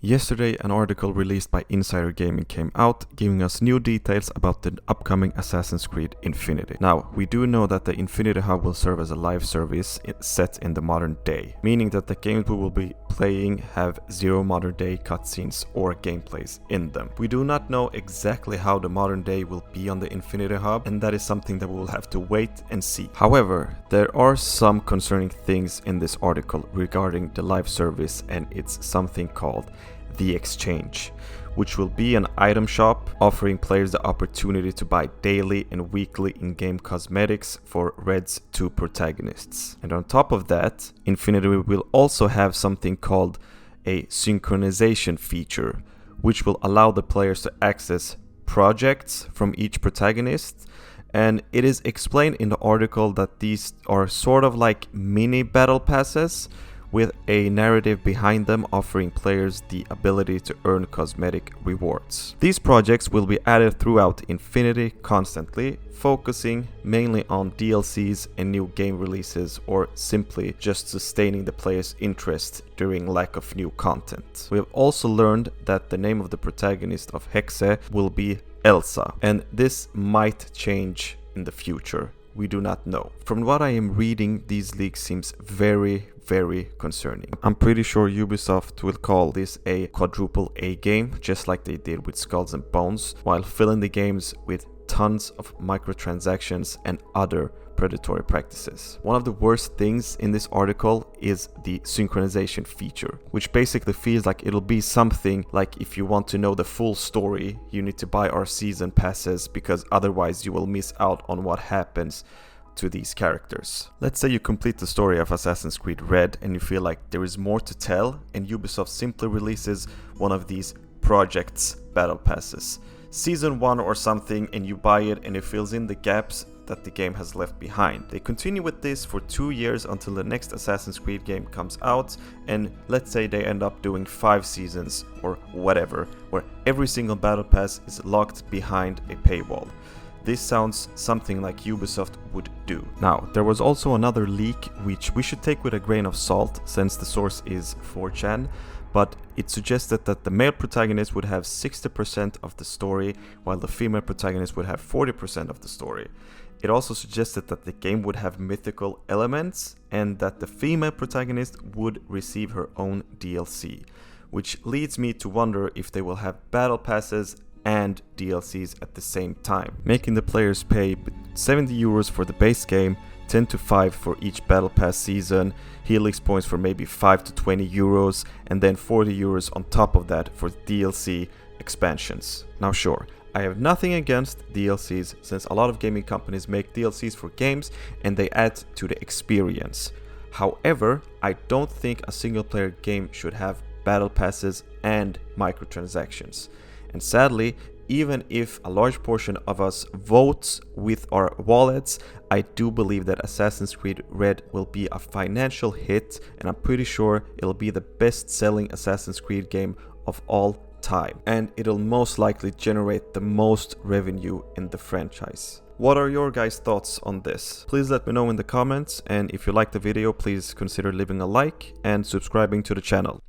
Yesterday, an article released by Insider Gaming came out, giving us new details about the upcoming Assassin's Creed Infinity. Now, we do know that the Infinity Hub will serve as a live service set in the modern day, meaning that the games we will be playing have zero modern day cutscenes or gameplays in them. We do not know exactly how the modern day will be on the Infinity Hub, and that is something that we will have to wait and see. However, there are some concerning things in this article regarding the live service, and it's something called the Exchange, which will be an item shop offering players the opportunity to buy daily and weekly in-game cosmetics for Red's two protagonists. And on top of that, Infinity will also have something called a Synchronisation feature, which will allow the players to access projects from each protagonist. And it is explained in the article that these are sort of like mini battle passes with a narrative behind them, offering players the ability to earn cosmetic rewards. These projects will be added throughout Infinity constantly, focusing mainly on DLCs and new game releases, or simply just sustaining the player's interest during lack of new content. We have also learned that the name of the protagonist of Hexe will be Elsa, and this might change in the future. We do not know. From what I am reading, these leaks seems very concerning. I'm pretty sure Ubisoft will call this a quadruple A game, just like they did with Skulls and Bones, while filling the games with tons of microtransactions and other predatory practices. One of the worst things in this article is the synchronization feature, which basically feels like it'll be something like, if you want to know the full story, you need to buy our season passes, because otherwise you will miss out on what happens to these characters. Let's say you complete the story of Assassin's Creed Red and you feel like there is more to tell, and Ubisoft simply releases one of these projects battle passes, season 1 or something, and you buy it and it fills in the gaps that the game has left behind. They continue with this for 2 years until the next Assassin's Creed game comes out, and let's say they end up doing 5 seasons or whatever, where every single battle pass is locked behind a paywall. This sounds something like Ubisoft would do. Now, there was also another leak which we should take with a grain of salt, since the source is 4chan, but it suggested that the male protagonist would have 60% of the story, while the female protagonist would have 40% of the story. It also suggested that the game would have mythical elements, and that the female protagonist would receive her own DLC, which leads me to wonder if they will have battle passes and DLCs at the same time, making the players pay 70 euros for the base game, 10 to 5 for each battle pass season, Helix points for maybe 5 to 20 euros, and then 40 euros on top of that for DLC expansions. Now sure, I have nothing against DLCs, since a lot of gaming companies make DLCs for games and they add to the experience. However, I don't think a single player game should have battle passes and microtransactions. And sadly, even if a large portion of us votes with our wallets, I do believe that Assassin's Creed Red will be a financial hit, and I'm pretty sure it'll be the best-selling Assassin's Creed game of all time, and it'll most likely generate the most revenue in the franchise. What are your guys' thoughts on this? Please let me know in the comments, and if you liked the video, please consider leaving a like and subscribing to the channel.